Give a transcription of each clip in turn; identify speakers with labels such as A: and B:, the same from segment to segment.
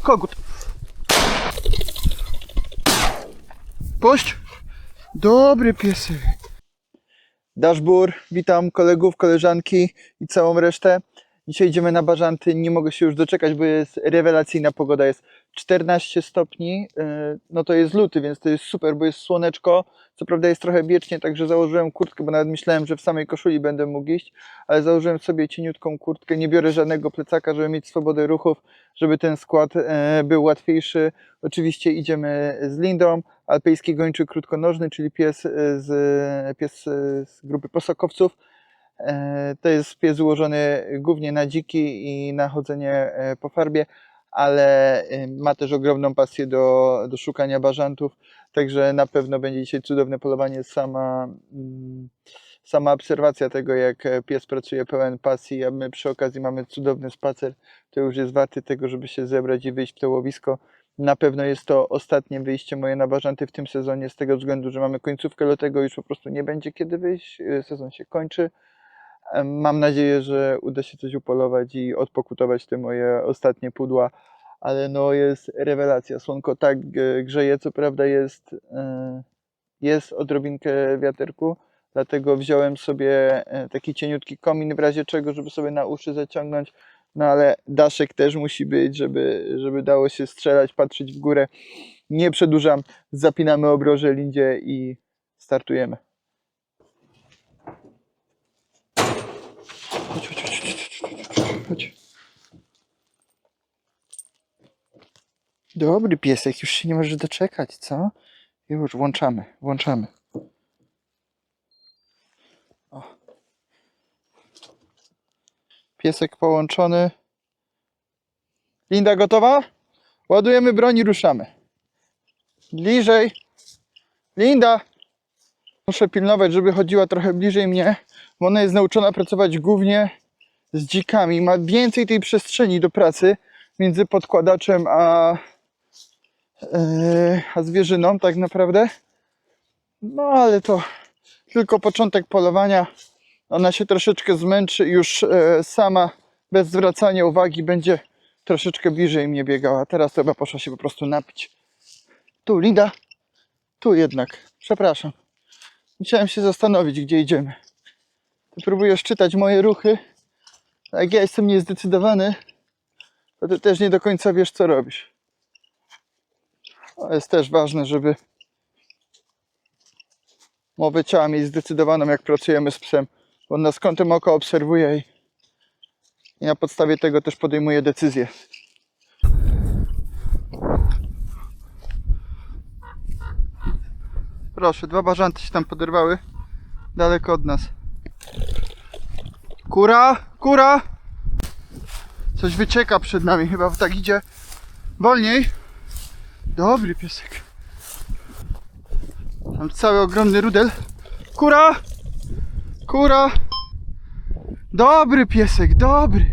A: Kogut. Puść. Dobry piesek. Daszbur, witam kolegów, koleżanki i całą resztę. Dzisiaj idziemy na bażanty, nie mogę się już doczekać, bo jest rewelacyjna pogoda, jest 14 stopni, no to jest luty, więc to jest super, bo jest słoneczko, co prawda jest trochę wiecznie, także założyłem kurtkę, bo nawet myślałem, że w samej koszuli będę mógł iść, ale założyłem sobie cieniutką kurtkę, nie biorę żadnego plecaka, żeby mieć swobodę ruchów, żeby ten skład był łatwiejszy. Oczywiście idziemy z Lindą, alpejski gończy krótkonożny, czyli pies z grupy posokowców. To jest pies ułożony głównie na dziki i na chodzenie po farbie, ale ma też ogromną pasję do szukania bażantów, także na pewno będzie dzisiaj cudowne polowanie. Sama obserwacja tego, jak pies pracuje pełen pasji, a my przy okazji mamy cudowny spacer, to już jest warty tego, żeby się zebrać i wyjść w to łowisko. Na pewno jest to ostatnie wyjście moje na bażanty w tym sezonie, z tego względu, że mamy końcówkę lutego, już po prostu nie będzie kiedy wyjść, sezon się kończy. Mam nadzieję, że uda się coś upolować i odpokutować te moje ostatnie pudła, ale no jest rewelacja. Słonko tak grzeje, co prawda jest odrobinkę wiaterku, dlatego wziąłem sobie taki cieniutki komin w razie czego, żeby sobie na uszy zaciągnąć, no ale daszek też musi być, żeby dało się strzelać, patrzeć w górę. Nie przedłużam, zapinamy obroże Lindzie i startujemy. Chodź. Dobry piesek, już się nie możesz doczekać, co? Już, włączamy. O. Piesek połączony. Linda gotowa? Ładujemy broń i ruszamy. Bliżej. Linda! Muszę pilnować, żeby chodziła trochę bliżej mnie, bo ona jest nauczona pracować głównie z dzikami. Ma więcej tej przestrzeni do pracy między podkładaczem a zwierzyną tak naprawdę. No ale to tylko początek polowania. Ona się troszeczkę zmęczy i już sama bez zwracania uwagi będzie troszeczkę bliżej mnie biegała. Teraz chyba poszła się po prostu napić. Tu Linda, tu jednak, przepraszam. Musiałem się zastanowić, gdzie idziemy. Ty próbujesz czytać moje ruchy. A jak ja jestem niezdecydowany, to ty też nie do końca wiesz, co robisz. To jest też ważne, żeby mowę ciała mieć zdecydowaną, jak pracujemy z psem. Bo on nas kątem oka obserwuje i na podstawie tego też podejmuje decyzje. Proszę, 2 bażanty się tam poderwały. Daleko od nas. Kura! Coś wycieka przed nami, chyba tak idzie. Wolniej. Dobry piesek. Tam cały ogromny rudel. Kura! Dobry piesek, dobry.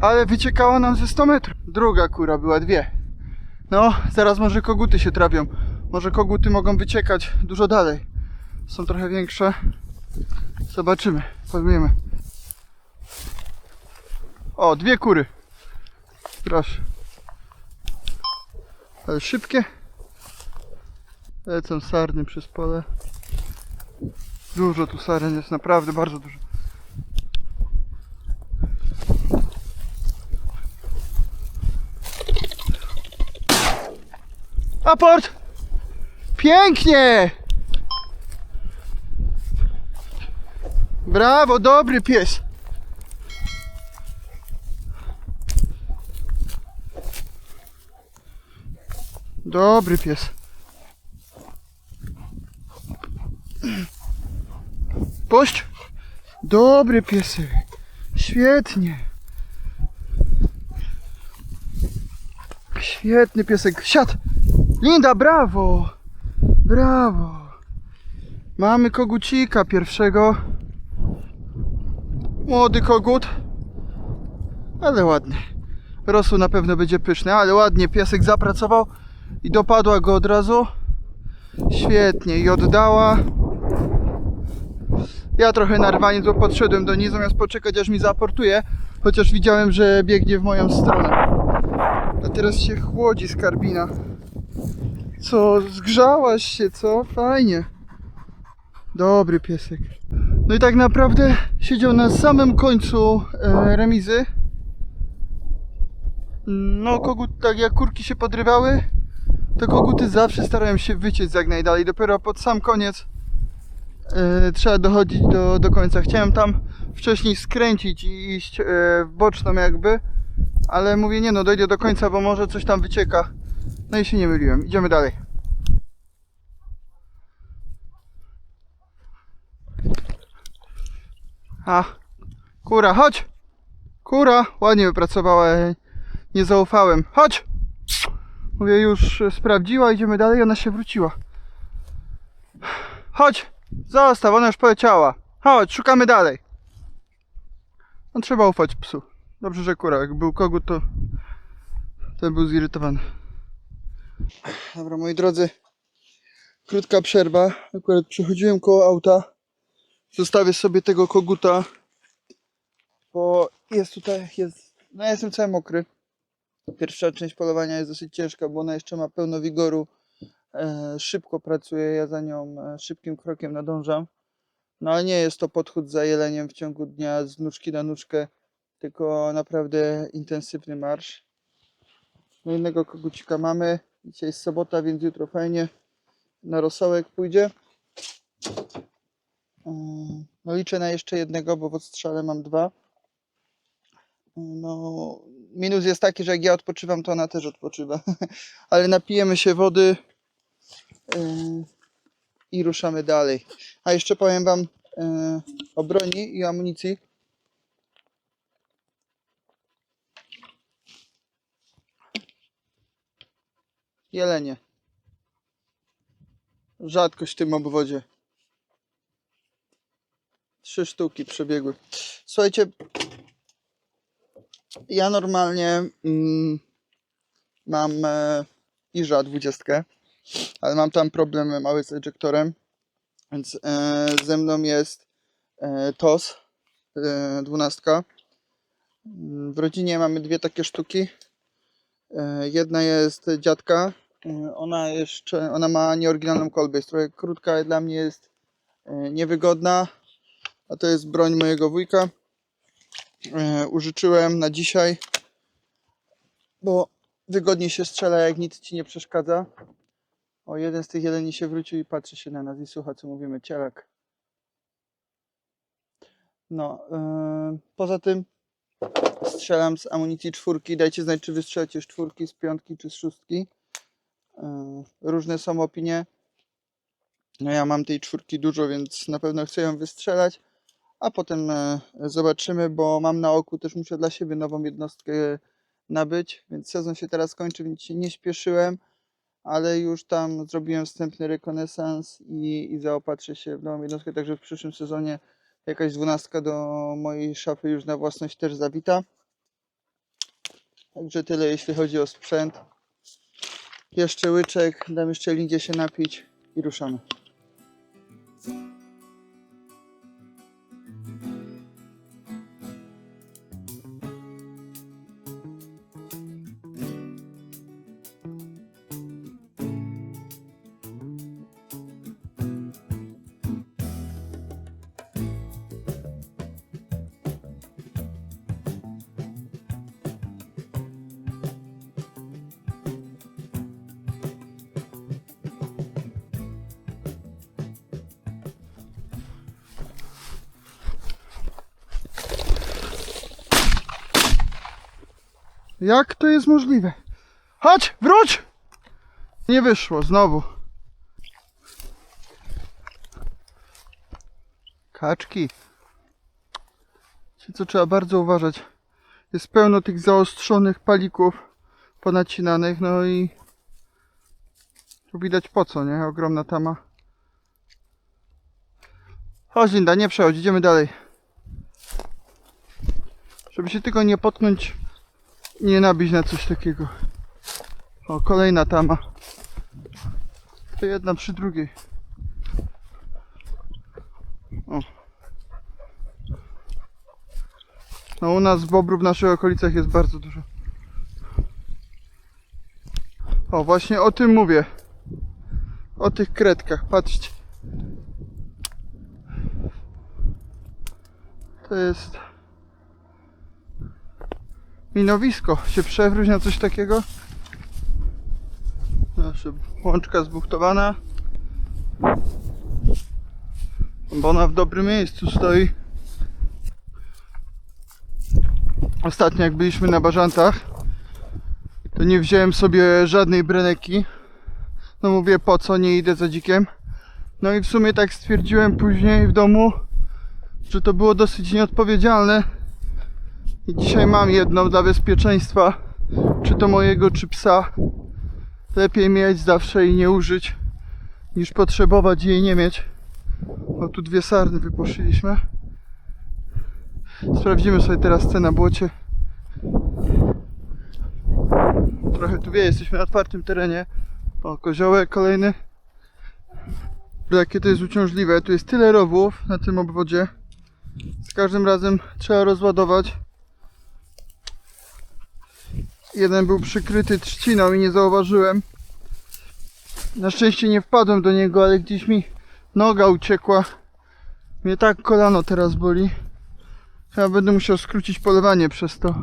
A: Ale wyciekało nam ze 100 metrów. Druga kura była, 2. No, zaraz może koguty się trafią. Może koguty mogą wyciekać dużo dalej. Są trochę większe. Zobaczymy, polujemy. O, 2 kury. Proszę. Ale szybkie. Lecą sarny przez pole. Dużo tu saren jest, naprawdę bardzo dużo. Aport! Pięknie! Brawo, dobry pies. Dobry pies. Puść. Dobry piesek. Świetnie. Świetny piesek. Siad. Linda, brawo. Brawo. Mamy kogucika pierwszego. Młody kogut. Ale ładny. Rosół na pewno będzie pyszny, ale ładnie piesek zapracował i dopadła go od razu. Świetnie i oddała. Ja trochę narwaniec, bo podszedłem do niej zamiast poczekać aż mi zaaportuje, chociaż widziałem, że biegnie w moją stronę. A teraz się chłodzi skarbina. Co, zgrzałaś się, co? Fajnie. Dobry piesek. No i tak naprawdę siedział na samym końcu remizy. No kogut, tak jak kurki się podrywały, to koguty zawsze starają się wyciec jak najdalej. Dopiero pod sam koniec trzeba dochodzić do końca. Chciałem tam wcześniej skręcić i iść w boczną jakby, ale mówię nie no, dojdę do końca, bo może coś tam wycieka. No i się nie myliłem. Idziemy dalej. A, kura, chodź! Kura, ładnie wypracowała, nie zaufałem. Chodź! Mówię, już sprawdziła, idziemy dalej, ona się wróciła. Chodź! Zostaw, ona już poleciała. Chodź, szukamy dalej. No trzeba ufać psu. Dobrze, że kura, jak był kogut, to był zirytowany. Dobra, moi drodzy, krótka przerwa. Akurat przechodziłem koło auta. Zostawię sobie tego koguta, bo jest tutaj, no ja jestem cały mokry. Pierwsza część polowania jest dosyć ciężka, bo ona jeszcze ma pełno wigoru. Szybko pracuje, ja za nią szybkim krokiem nadążam. No ale nie jest to podchód za jeleniem w ciągu dnia z nóżki na nóżkę, tylko naprawdę intensywny marsz. No innego kogucika mamy. Dzisiaj jest sobota, więc jutro fajnie na rosołek pójdzie. No liczę na jeszcze jednego, bo w odstrzale mam 2. No minus jest taki, że jak ja odpoczywam, to ona też odpoczywa. Ale napijemy się wody i ruszamy dalej. A jeszcze powiem wam o broni i amunicji. Jelenie. Rzadkość w tym obwodzie. 3 sztuki przebiegły. Słuchajcie, ja normalnie mam IRZA 20, ale mam tam problem mały z ejektorem, więc ze mną jest TOS 12. W rodzinie mamy 2 takie sztuki. Jedna jest dziadka, ona ma nieoryginalną kolbę, jest trochę krótka i dla mnie jest niewygodna, a to jest broń mojego wujka. Użyczyłem na dzisiaj, bo wygodnie się strzela, jak nic ci nie przeszkadza. O, jeden z tych jeleni się wrócił i patrzy się na nas i słucha, co mówimy, cielak. No, poza tym strzelam z amunicji 4. Dajcie znać, czy wystrzelacie z 4, z 5 czy z 6. Różne są opinie. No ja mam tej 4 dużo, więc na pewno chcę ją wystrzelać. A potem zobaczymy, bo mam na oku, też muszę dla siebie nową jednostkę nabyć. Więc sezon się teraz kończy, więc się nie śpieszyłem. Ale już tam zrobiłem wstępny rekonesans i zaopatrzę się w nową jednostkę. Także w przyszłym sezonie jakaś 12 do mojej szafy już na własność też zawita. Także tyle jeśli chodzi o sprzęt. Jeszcze łyczek, dam jeszcze Lindzie się napić i ruszamy. Jak to jest możliwe? Chodź, wróć! Nie wyszło, znowu. Kaczki. Co trzeba bardzo uważać. Jest pełno tych zaostrzonych palików ponacinanych, no i tu widać po co, nie? Ogromna tama. Chodź Linda, nie przechodź, idziemy dalej. Żeby się tylko nie potknąć, nie nabić na coś takiego. O, kolejna tama. To jedna przy drugiej. O. No u nas bobrów w naszych okolicach jest bardzo dużo. O, właśnie o tym mówię. O tych kredkach, patrzcie. To jest minowisko. Się przewróć na coś takiego. Nasza łączka zbuchtowana. Bo ona w dobrym miejscu stoi. Ostatnio jak byliśmy na Bażantach, to nie wziąłem sobie żadnej breneki. No mówię, po co, nie idę za dzikiem. No i w sumie tak stwierdziłem później w domu, że to było dosyć nieodpowiedzialne. I dzisiaj mam jedną dla bezpieczeństwa, czy to mojego, czy psa. Lepiej mieć zawsze i nie użyć, niż potrzebować i jej nie mieć. O, tu dwie sarny wypuszczyliśmy. Sprawdzimy sobie teraz cenę na błocie. Trochę tu wieje, jesteśmy na otwartym terenie. O, koziołek kolejny. Jakie to jest uciążliwe. Tu jest tyle rowów na tym obwodzie. Z każdym razem trzeba rozładować. Jeden był przykryty trzciną i nie zauważyłem. Na szczęście nie wpadłem do niego, ale gdzieś mi noga uciekła. Mnie tak kolano teraz boli. Chyba będę musiał skrócić polowanie przez to.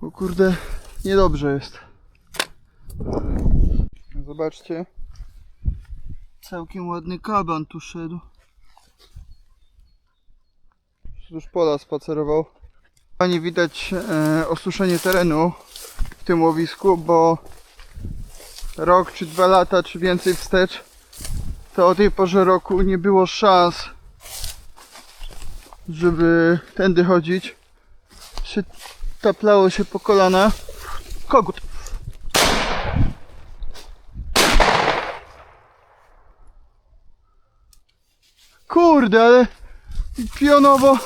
A: Bo kurde, niedobrze jest. Zobaczcie. Całkiem ładny kaban tu szedł. Wzdłuż pola spacerował. Nie widać osuszenie terenu w tym łowisku, bo rok czy 2 lata czy więcej wstecz to o tej porze roku nie było szans, żeby tędy chodzić. Taplało się po kolana. Kogut! Kurde, ale pionowo.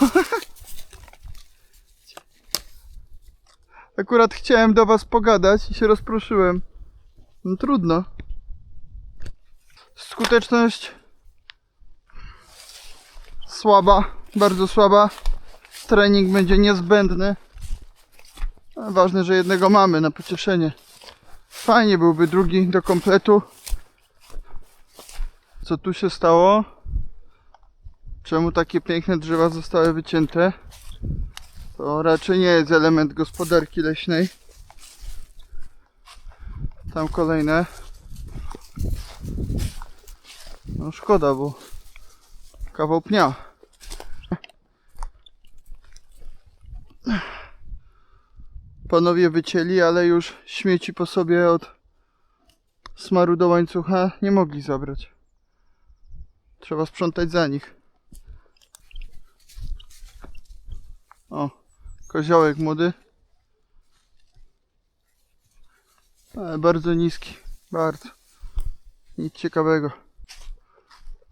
A: Akurat chciałem do was pogadać i się rozproszyłem. No trudno. Skuteczność słaba, bardzo słaba. Trening będzie niezbędny. A ważne, że jednego mamy na pocieszenie. Fajnie byłby drugi do kompletu. Co tu się stało? Czemu takie piękne drzewa zostały wycięte? To raczej nie jest element gospodarki leśnej. Tam kolejne. No szkoda, bo kawał pnia. Panowie wycięli, ale już śmieci po sobie od smaru do łańcucha nie mogli zabrać. Trzeba sprzątać za nich. O, koziołek młody. Ale bardzo niski. Bardzo. Nic ciekawego.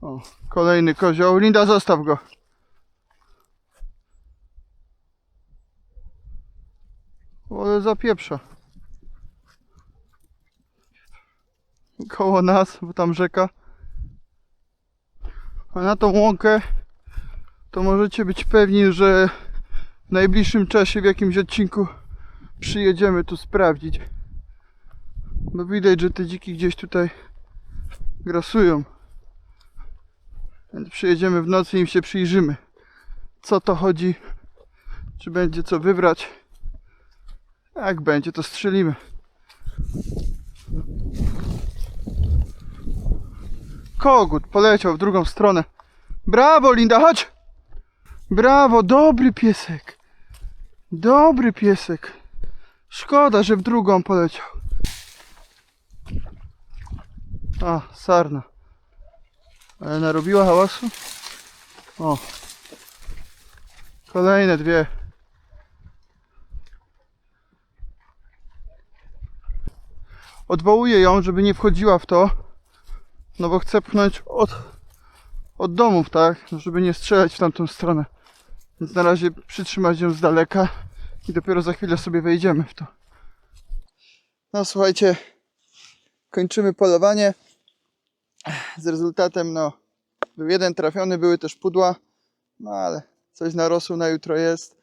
A: O, kolejny kozioł. Linda, zostaw go. Ale zapieprza. Koło nas, bo tam rzeka. A na tą łąkę to możecie być pewni, że w najbliższym czasie w jakimś odcinku przyjedziemy tu sprawdzić. Bo widać, że te dziki gdzieś tutaj grasują. Więc przyjedziemy w nocy i im się przyjrzymy. Co to chodzi? Czy będzie co wybrać? Jak będzie, to strzelimy. Kogut poleciał w drugą stronę. Brawo, Linda, chodź! Brawo, dobry piesek. Dobry piesek. Szkoda, że w drugą poleciał. A, sarna. Ale narobiła hałasu? O. Kolejne dwie. Odwołuję ją, żeby nie wchodziła w to. No bo chcę pchnąć od domów, tak? Żeby nie strzelać w tamtą stronę. Więc na razie przytrzymać ją z daleka i dopiero za chwilę sobie wejdziemy w to. No słuchajcie, kończymy polowanie. Z rezultatem, no, był jeden trafiony, były też pudła. No ale coś na rosół na jutro jest.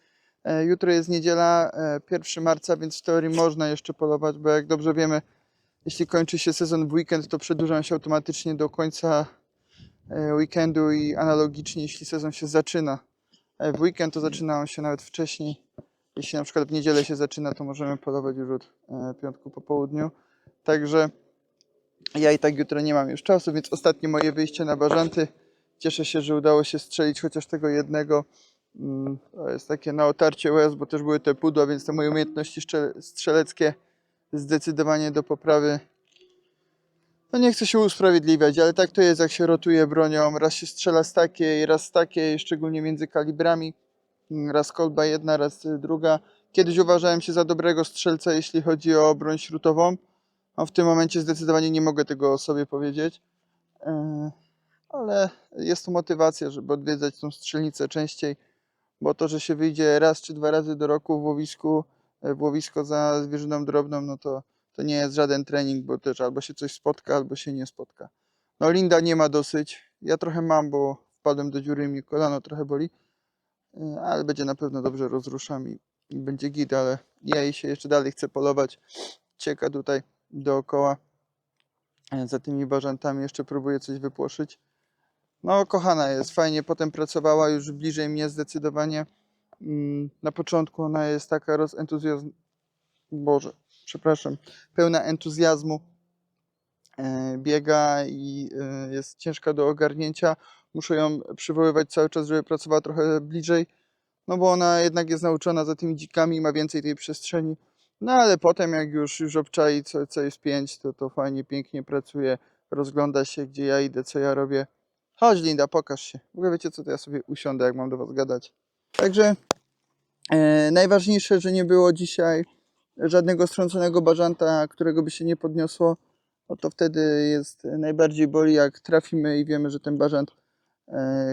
A: Jutro jest niedziela, 1 marca, więc w teorii można jeszcze polować, bo jak dobrze wiemy, jeśli kończy się sezon w weekend, to przedłuża się automatycznie do końca weekendu i analogicznie, jeśli sezon się zaczyna w weekend, to zaczyna on się nawet wcześniej. Jeśli na przykład w niedzielę się zaczyna, to możemy polować już od piątku po południu. Także ja i tak jutro nie mam już czasu, więc ostatnie moje wyjście na bażanty. Cieszę się, że udało się strzelić chociaż tego jednego. To jest takie na otarcie łez, bo też były te pudła, więc te moje umiejętności strzeleckie zdecydowanie do poprawy. No nie chcę się usprawiedliwiać, ale tak to jest, jak się rotuje bronią. Raz się strzela z takiej, raz z takiej, szczególnie między kalibrami. Raz kolba jedna, raz druga. Kiedyś uważałem się za dobrego strzelca, jeśli chodzi o broń śrutową. A w tym momencie zdecydowanie nie mogę tego o sobie powiedzieć. Ale jest to motywacja, żeby odwiedzać tą strzelnicę częściej. Bo to, że się wyjdzie raz czy 2 razy do roku w łowisko za zwierzyną drobną, no to nie jest żaden trening, bo też albo się coś spotka, albo się nie spotka. No Linda nie ma dosyć. Ja trochę mam, bo wpadłem do dziury i mi kolano trochę boli. Ale będzie na pewno dobrze, rozruszam i będzie git, ale ja jej się jeszcze dalej chcę polować. Cieka tutaj dookoła. Za tymi bażantami jeszcze próbuję coś wypłoszyć. No kochana jest, fajnie potem pracowała już bliżej mnie zdecydowanie. Na początku ona jest taka pełna entuzjazmu. Biega i jest ciężka do ogarnięcia. Muszę ją przywoływać cały czas, żeby pracowała trochę bliżej. No bo ona jednak jest nauczona za tymi dzikami i ma więcej tej przestrzeni. No ale potem jak już obczai co jest 5, to fajnie, pięknie pracuje. Rozgląda się, gdzie ja idę, co ja robię. Chodź Linda, pokaż się. W ogóle wiecie co, to ja sobie usiądę, jak mam do was gadać. Także najważniejsze, że nie było dzisiaj żadnego strąconego bażanta, którego by się nie podniosło. No to wtedy jest najbardziej boli, jak trafimy i wiemy, że ten bażant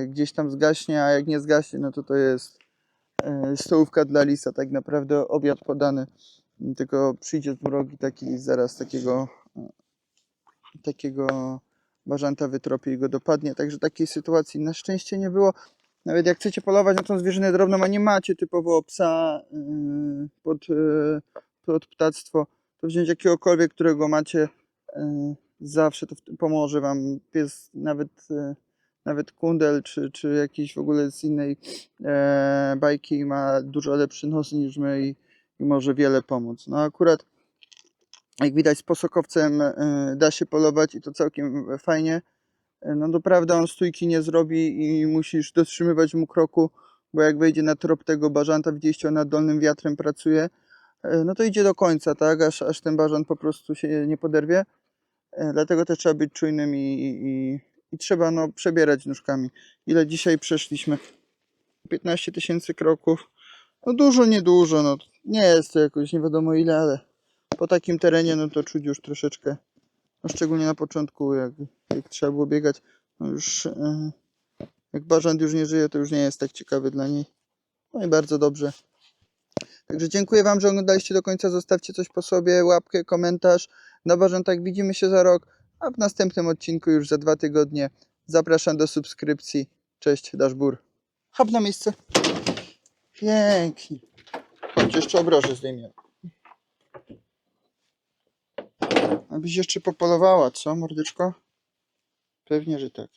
A: gdzieś tam zgaśnie, a jak nie zgaśnie, no to jest stołówka dla lisa, tak naprawdę obiad podany. Tylko przyjdzie z drogi taki zaraz takiego bażanta wytropie i go dopadnie. Także takiej sytuacji na szczęście nie było. Nawet jak chcecie polować na tą zwierzynę drobną, a nie macie typowo psa pod ptactwo, to wziąć jakiegokolwiek, którego macie, zawsze to pomoże wam. Pies, nawet kundel, czy jakiś w ogóle z innej bajki ma dużo lepszy nos niż my i może wiele pomóc. No akurat jak widać z posokowcem da się polować i to całkiem fajnie. No doprawdy on stójki nie zrobi i musisz dotrzymywać mu kroku, bo jak wejdzie na trop tego bażanta, widzieliście, on nad dolnym wiatrem pracuje, no to idzie do końca, tak, aż ten bażant po prostu się nie poderwie. Dlatego też trzeba być czujnym i trzeba przebierać nóżkami. Ile dzisiaj przeszliśmy? 15 000 kroków. No dużo, niedużo, no nie jest to jakoś nie wiadomo ile, ale po takim terenie no to czuć już troszeczkę, no szczególnie na początku, jak trzeba było biegać, no już jak bażant już nie żyje, to już nie jest tak ciekawy dla niej. No i bardzo dobrze. Także dziękuję wam, że oglądaliście do końca. Zostawcie coś po sobie, łapkę, komentarz. Na bażantach widzimy się za rok, a w następnym odcinku już za 2 tygodnie. Zapraszam do subskrypcji. Cześć, Dashbur. Hop na miejsce. Pięknie. Chodź, jeszcze obroże zdejmiemy. Abyś jeszcze popolowała, co, mordeczko? Pewnie, że tak.